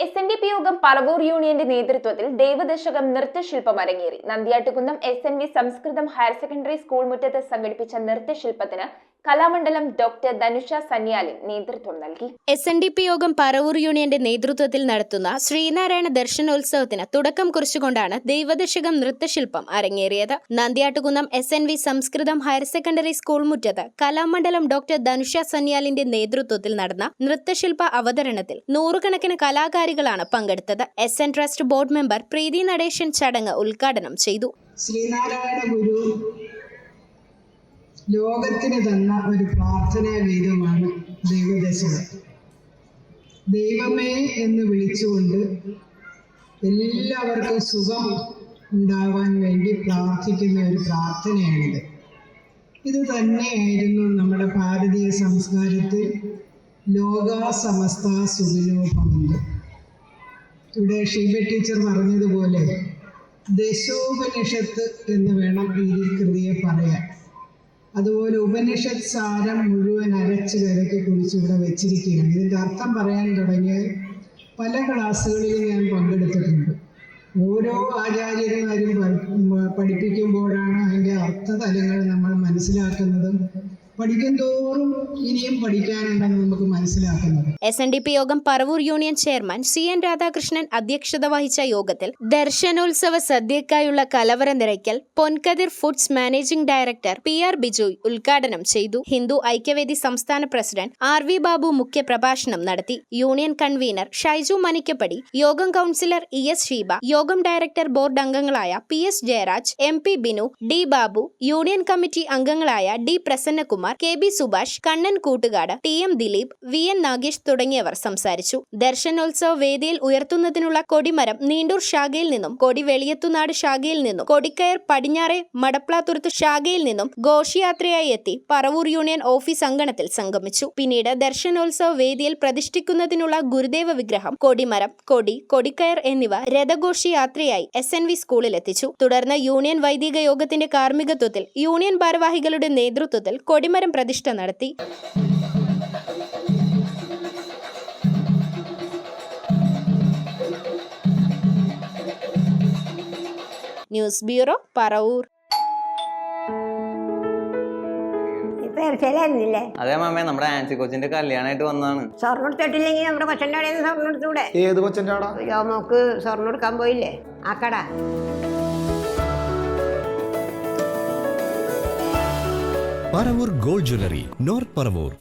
SNDP യോഗം പറവൂർ യൂണിയന്റെ നേതൃത്വത്തിൽ ദൈവദശകം നൃത്തശില്പം അരങ്ങേറി. നന്ദിയാട്ടുകുന്നം SNV സംസ്കൃതം ഹയർ സെക്കൻഡറി സ്കൂൾ മുറ്റത്ത് സംഘടിപ്പിച്ച നൃത്തശില്പത്തിന് കലാമണ്ഡലം ഡോക്ടർ ധനുഷ സന്യാലിൻ നേതൃത്വം നൽകി. SNDP യോഗം പറവൂർ യൂണിയന്റെ നേതൃത്വത്തിൽ നടത്തുന്ന ശ്രീനാരായണ ദർശനോത്സവത്തിന് തുടക്കം കുറിച്ചുകൊണ്ടാണ് ദൈവദശകം നൃത്തശില്പം അരങ്ങേറിയത്. നന്ദിയാട്ടുകുന്നം SNV സംസ്കൃതം ഹയർ സെക്കൻഡറി സ്കൂൾ മുറ്റത്ത് കലാമണ്ഡലം ഡോക്ടർ ധനുഷ സന്യാലിന്റെ നേതൃത്വത്തിൽ നടന്ന നൃത്തശില്പ അവതരണത്തിൽ നൂറുകണക്കിന് കലാകാരികളാണ് പങ്കെടുത്തത്. SN ട്രസ്റ്റ് ബോർഡ് മെമ്പർ പ്രീതി നടേശൻ ചടങ്ങ് ഉദ്ഘാടനം ചെയ്തു. ശ്രീനാരായണ ഗുരു ലോകത്തിന് തന്ന ഒരു പ്രാർത്ഥനാ ഗീതമാണ് ദൈവദശകം. ദൈവമേ എന്ന് വിളിച്ചുകൊണ്ട് എല്ലാവർക്കും സുഖം ഉണ്ടാവാൻ വേണ്ടി പ്രാർത്ഥിക്കുന്ന ഒരു പ്രാർത്ഥനയാണിത്. ഇത് തന്നെയായിരുന്നു നമ്മുടെ ഭാരതീയ സംസ്കാരത്തിൽ ലോകാ സമസ്ത സുഖിനോ ഭവന്തു. ഇവിടെ ഷീബ ടീച്ചർ പറഞ്ഞതുപോലെ ദശോപനിഷത്ത് എന്ന് വേണം ഈ കൃതിയെ പറയാൻ. അതുപോലെ ഉപനിഷത്ത് സാരം മുഴുവൻ അരച്ച് കരക്കി കുറിച്ച് ഇവിടെ വെച്ചിരിക്കുകയാണ്. ഇതിൻ്റെ അർത്ഥം പറയാൻ തുടങ്ങിയ പല ക്ലാസ്സുകളിൽ ഞാൻ പങ്കെടുത്തിട്ടുണ്ട്. ഓരോ ആചാര്യന്മാരും പഠിപ്പിക്കുമ്പോഴാണ് അതിൻ്റെ അർത്ഥതലങ്ങൾ നമ്മൾ മനസ്സിലാക്കുന്നതും പഠിക്കും തോറും ഇനിയും പഠിക്കാനുണ്ടെന്ന് നമുക്ക് മനസ്സിലാക്കുന്നത്. SNDP യോഗം Paravur union chairman CN Radhakrishnan അധ്യക്ഷത വഹിച്ച യോഗത്തിൽ ദർശനോത്സവ സദ്യക്കായുള്ള കലവറ നിറയ്ക്കൽ Ponkathir foods managing director PR Bijoy ഉദ്ഘാടനം ചെയ്തു. ഹിന്ദു ഐക്യവേദി സംസ്ഥാന പ്രസിഡന്റ് RV ബാബു മുഖ്യ പ്രഭാഷണം നടത്തി. യൂണിയൻ കൺവീനർ ഷൈജു മനിക്കപ്പടി, യോഗം കൗൺസിലർ ES ഷീബ, യോഗം ഡയറക്ടർ ബോർഡ് അംഗങ്ങളായ PS Jayaraj, MP Binu, D Babu, union committee അംഗങ്ങളായ D Prasannakumar, KB Subhash, Kannan Koottukad, TM Dileep, VN Nagesh തുടങ്ങിയവർ സംസാരിച്ചു. ദർശനോത്സവ വേദിയിൽ ഉയർത്തുന്നതിനുള്ള കൊടിമരം നീണ്ടൂർ ശാഖയിൽ നിന്നും, കൊടി വെളിയത്തുനാട് ശാഖയിൽ നിന്നും, കൊടിക്കയർ പടിഞ്ഞാറെ മടപ്ലാത്തുരുത്ത് ശാഖയിൽ നിന്നും ഘോഷയാത്രയായി എത്തി പറവൂർ യൂണിയൻ ഓഫീസ് അങ്കണത്തിൽ സംഗമിച്ചു. പിന്നീട് ദർശനോത്സവ വേദിയിൽ പ്രതിഷ്ഠിക്കുന്നതിനുള്ള ഗുരുദേവ വിഗ്രഹം, കൊടിമരം, കൊടി, കൊടിക്കയർ എന്നിവ രഥഘോഷയാത്രയായി SNV സ്കൂളിലെത്തിച്ചു. തുടർന്ന് യൂണിയൻ വൈദിക യോഗത്തിന്റെ കാർമ്മികത്വത്തിൽ യൂണിയൻ ഭാരവാഹികളുടെ നേതൃത്വത്തിൽ കൊടിമരം പ്രതിഷ്ഠ നടത്തി. News bureau Paravur. അതെ മാമേ, നമ്മുടെ ആൻസി കൊച്ചിന്റെ കല്യാണമായിട്ട് വന്നാണ്. സ്വർണ്ണം എടുത്തിട്ടില്ലെങ്കിൽ നമ്മുടെ കൊച്ചൻ്റെ അവിടെ സ്വർണ്ണം എടുത്തൂടെ? ഏത് കൊച്ചൻ്റെ അവിടെ? യോമോക്ക് സ്വർണ്ണം എടുക്കാൻ പോയില്ലേ ആ കട? Paravur gold jewellery, north Paravur.